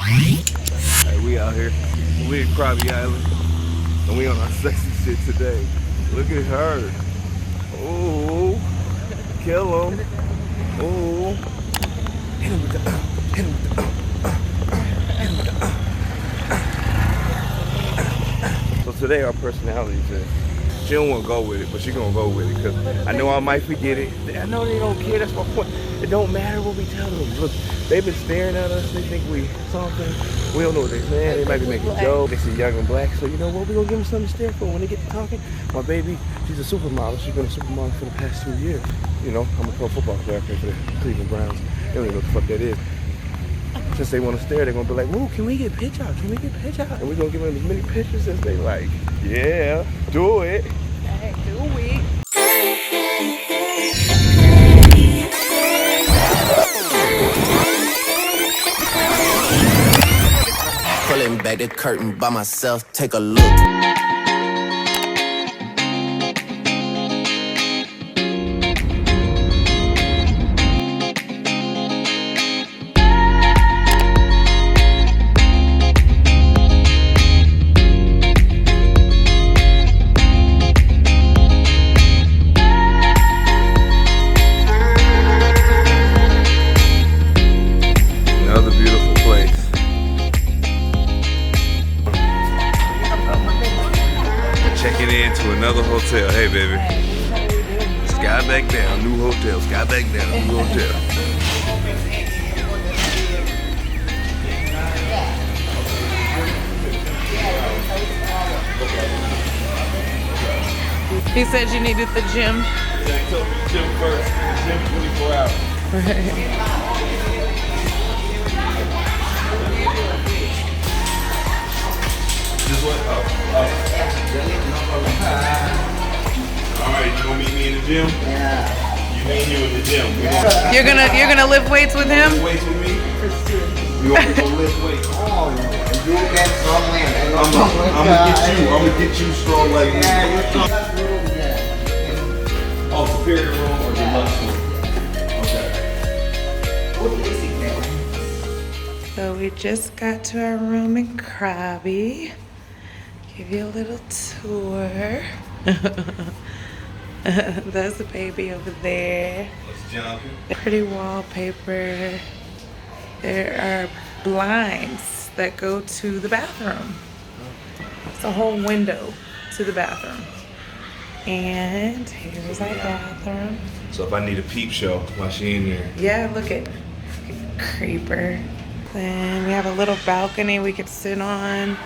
Hey, we out here. We at Krabi Island. And we on our sexy shit today. Look at her. Ooh. Kill him. Ooh. Hit him with the hit him with the hit him with the So today our personalities is she don't want to go with it, but she gonna go with it because I know I might forget it. I know they don't care. That's my point. It don't matter what we tell them. Look, they've been staring at us. They think we something. We don't know what they're saying. They might be making jokes. They see young and black. So you know what? We gonna give them something to stare for when they get to talking. My baby, she's a supermodel. She's been a supermodel for the past 2 years. You know, I'm a pro football player for the Cleveland Browns. They don't even know what the fuck that is. Since they want to stare, they're gonna be like, "Whoa, can we get a picture? Can we get a picture?" And we're gonna give them as many pictures as they like. Yeah, do it. Hey, do we? Pulling back the curtain by myself, take a look. Another hotel. Hey, baby. Sky back down. New hotel. Sky back down. New hotel. He said you needed the gym. Yeah, he told me the gym first. The gym 24 hours. Just what? Alright, you gonna meet me in the gym? Yeah. You meet you in the gym. You're gonna lift weights with him? Lift weights with me? You want to go lift weights? Oh, you get strong man. I'm gonna get you strong like me. Oh, superior room or deluxe room? Okay. So we just got to our room in Krabi. Give you a little tour. That's the baby over there. Let's jump. Pretty wallpaper. There are blinds that go to the bathroom. It's a whole window to the bathroom. And here's our bathroom. So if I need a peep show while she in there. Yeah, look at creeper. Then we have a little balcony we could sit on.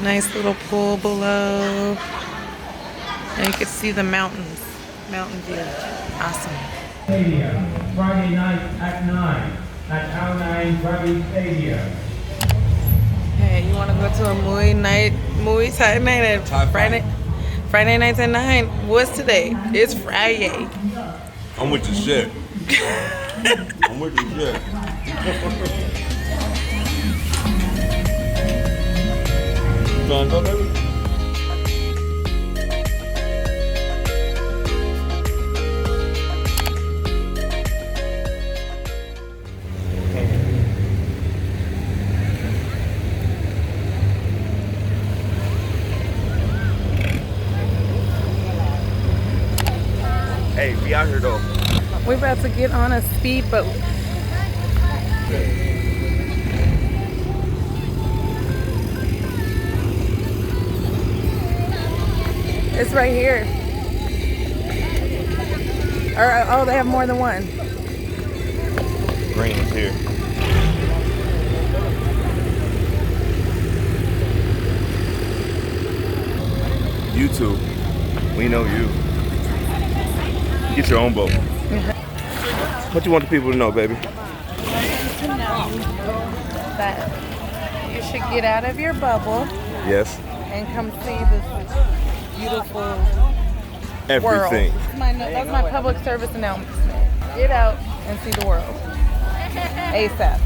Nice little pool below. And you can see the mountains. Mountain view. Awesome. Stadium, Friday night at 9 at our 9 Krabi Stadium. Hey, you want to go to a movie Thai night at Friday nights at 9? What's today? It's Friday. I'm with the shit. I'm with the shit. You wanna go, baby? Hey, we out here though. We're about to get on a speedboat. It's right here. Or, oh, they have more than one. Green is here. YouTube, we know you. Get your own boat. What you want the people to know, baby? To know that you should get out of your bubble. Yes. And come see this beautiful Everything. world. That's my public service announcement. Get out and see the world. ASAP.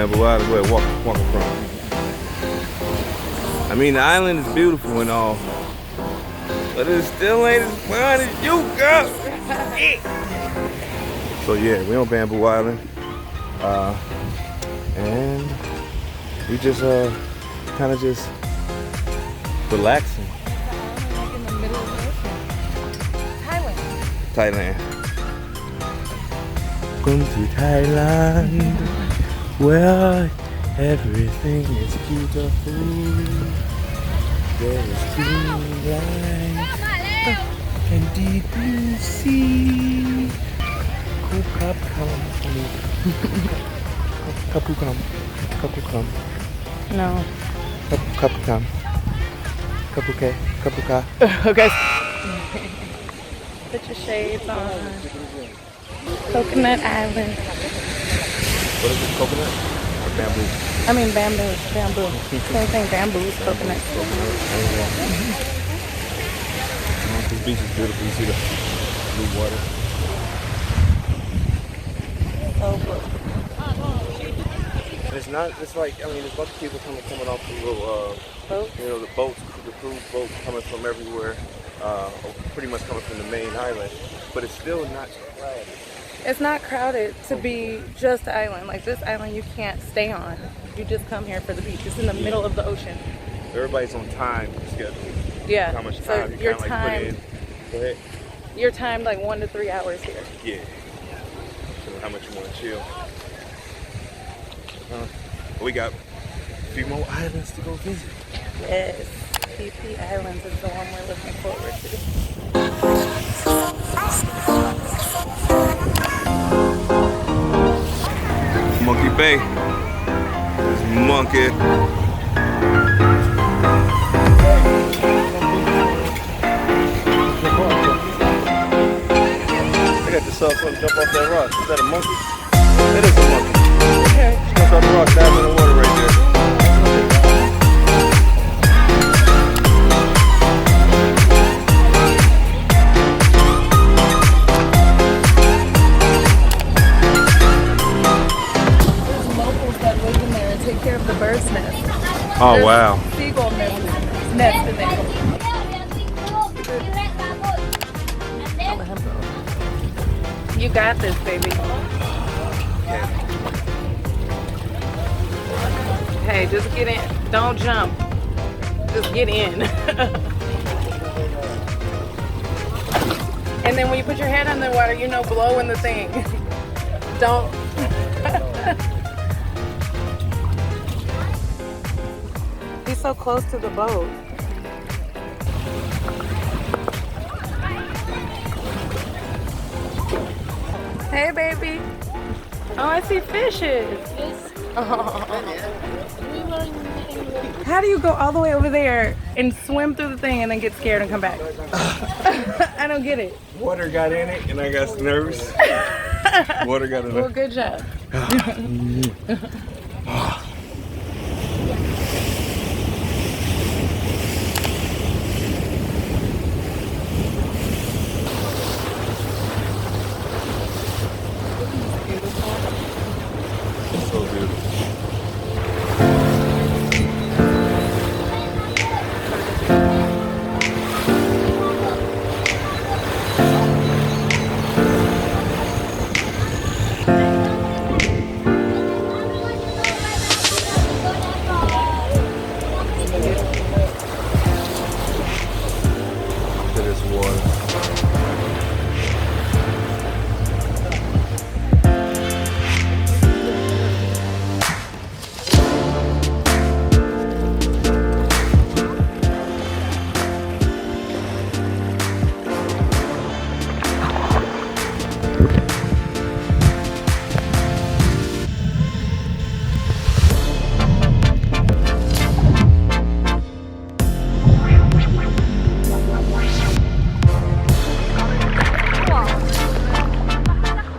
Bamboo Island. Go ahead, walk across. I mean, the island is beautiful and all, but it still ain't as fun as you, girl. So yeah, we on Bamboo Island, and we just kind of just relaxing. Like in the middle of the ocean. Thailand. Welcome to Thailand, where everything is beautiful. There is green light and deep blue sea. Cup come. No. Cup come. Kapuke. Okay. Put your shades on. Coconut Island. What is it, coconut or bamboo? I mean bamboo. Same thing, bamboo is coconut. This beach is beautiful. You see the blue water. So good. And it's not, it's like, I mean, there's a bunch of people coming off the little, Boats? you know, the cruise boats coming from everywhere, pretty much coming from the main island, but it's still not crowded. It's not crowded to be just the island. Like this island you can't stay on. You just come here for the beach. It's in the middle of the ocean. Everybody's on time schedule. Yeah. How much So time you you're kind of like put in. Go ahead. You're timed like 1 to 3 hours here. Yeah. So how much you want to chill. We got a few more islands to go visit. Yes. Phi Phi Island is the one we're looking forward to. Monkey Bay. This monkey. I got the son trying to jump off that rock. Is that a monkey? That is a monkey. Okay. Jump off the rock, dive in the water right there. Oh, wow. Seagull nest in there. You got this, baby. Hey, just get in. Don't jump. Just get in. And then when you put your head in the water, you know, blow in the thing. Don't. He's so close to the boat. Hey, baby. Oh, I see fishes. Oh. How do you go all the way over there and swim through the thing and then get scared and come back? I don't get it. Water got in it and I got nervous. Water got in it. Well, good job. So beautiful. Look at this water.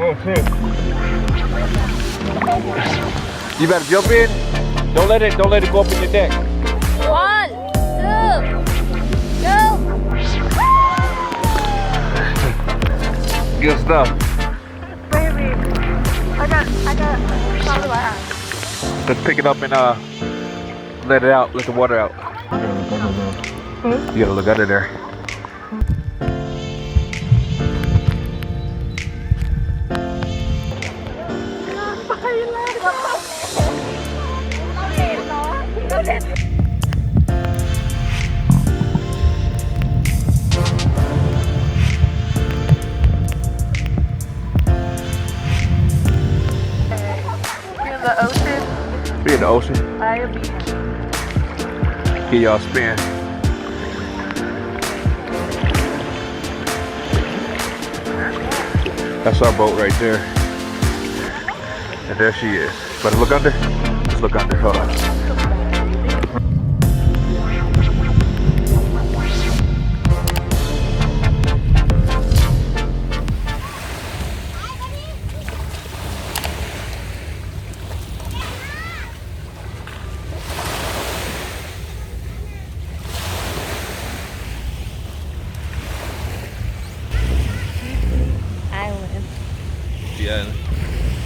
Oh shit. You better jump in. Don't let it go up in your deck. 1, 2, go! Good stuff. Baby, I got sunglasses. Let's pick it up and let it out, let the water out. You gotta look under there. We're in the ocean. By a beach. Get y'all spin. That's our boat right there. And there she is. Better look under? Let's look under. Hold on. Island. The island.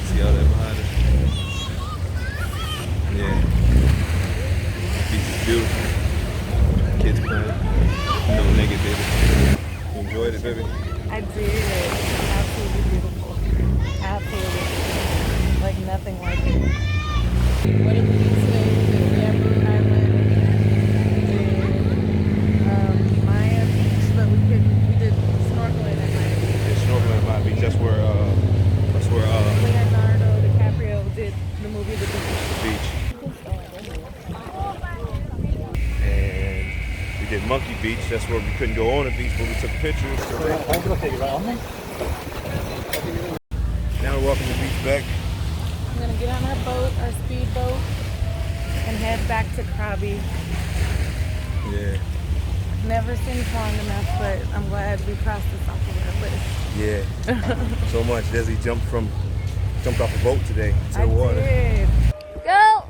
See all that behind us? Yeah. Beach is beautiful. Kids playing. No naked, baby. You enjoyed it, baby? I did. Absolutely beautiful. Absolutely. Like nothing like it. What did we do today? We did Krabi Island. We did Maya Beach, but we did snorkeling at Maya Beach. Yeah, snorkeling at my beach. That's where Leonardo DiCaprio did the movie The Beach. beach. And we did Monkey Beach. That's where we couldn't go on the beach, but we took pictures. Now we're walking the beach back. I'm gonna get on our boat, our speedboat, and head back to Krabi. Yeah. Never seems long enough, but I'm glad we crossed this off of our list. Yeah. So much. Desi jumped off a boat today to I the water. did. Go!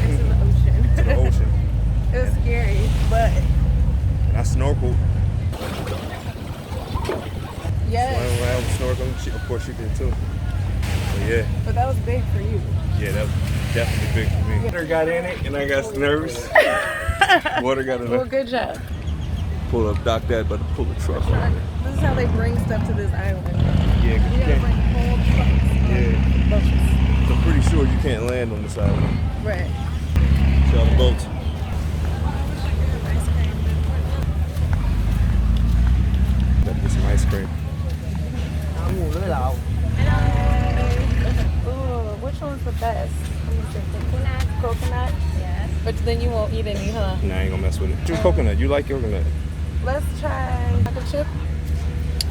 Into the ocean. To the ocean. It was scary, but And I snorkeled. yes. Swam around with snorkeling. Of course she did too. So yeah. But that was big for you. Yeah, that was definitely big for me. Water got in it and I got nervous. Water got in Well, it. good job. Pull up, dock that, but pull the truck on. This is how they bring stuff to this island. Yeah, 'cause You you gotta bring can't. whole trucks on Yeah. boats. I'm pretty sure you can't land on this island. Right. See all the boats. Gotta get some ice cream. Ooh, which one's the best? Coconut? Yes. But then you won't eat any, huh? Nah, I ain't gonna mess with it. Choose coconut. You like coconut? Let's try chocolate chip.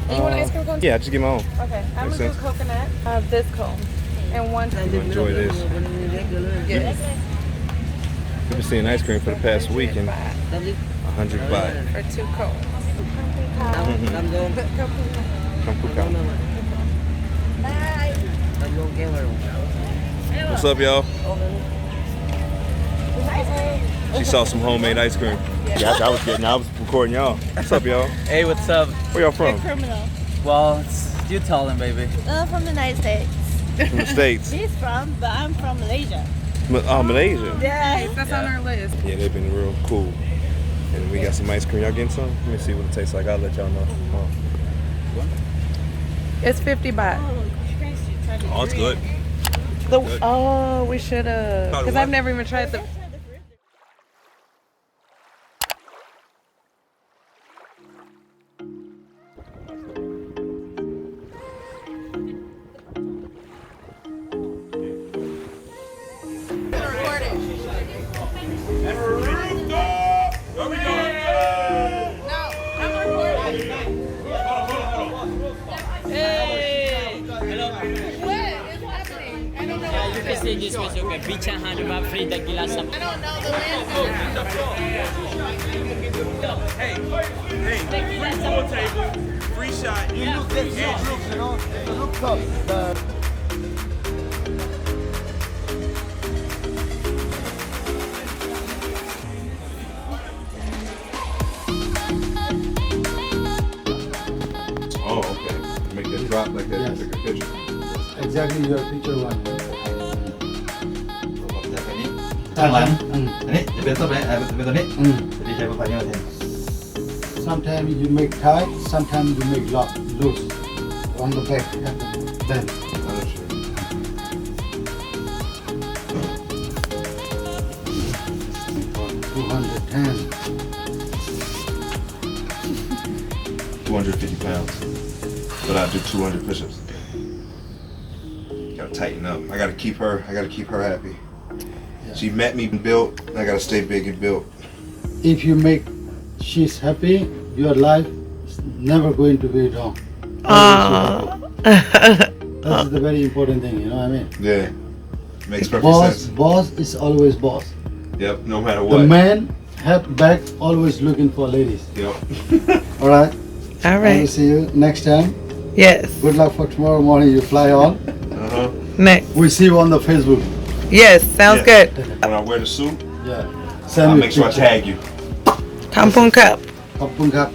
Do you want ice cream cone? Yeah, just get my own. Okay, I'm Makes gonna do sense. coconut. This cone. And one. I'm gonna enjoy this. Yes. We've been seeing ice cream for the past week and 100 baht. For 2 cones. Come. What's up, y'all? She saw some homemade ice cream. Yeah, I was recording y'all. What's up, y'all? Hey, what's up? Where y'all from? Criminal. Well, you tell him, baby. From the United States. From the States. She's from, but I'm from Malaysia. Malaysia. Yeah. That's on our list. Yeah, they've been real cool. And we got some ice cream. Y'all getting some? Let me see what it tastes like. I'll let y'all know. It's 50 baht. Oh, it's good. Oh, we should have. Probably Because what? I've never even tried the. Free shot. Oh, okay. Make that drop like that. Yes. Take a picture. Exactly your picture one. ข้างหลังอันนี้จะเป็นต้นไม้เป็นตัวนี้จะได้ใช้ภาษาเยอะเลย Sometimes you make tight, sometimes you make loose on the back and then. 210. 250 pounds. But I do 200 push-ups. Gotta tighten up. I gotta keep her happy. She met me built, I gotta stay big and built. If you make she's happy, your life is never going to be wrong. That's the very important thing, you know what I mean? Yeah. Makes perfect sense. Boss is always boss. Yep, no matter what. The man have back always looking for ladies. Yep. All right. All I will right. see you next time. Yes. Good luck for tomorrow morning. You fly on. Uh-huh. Next. We see you on the Facebook. Yes. Sounds Yeah. good. When I wear the suit, Yeah. Send I'll me make sure I picture. tag you. ขอบคุณครับ ขอบคุณครับ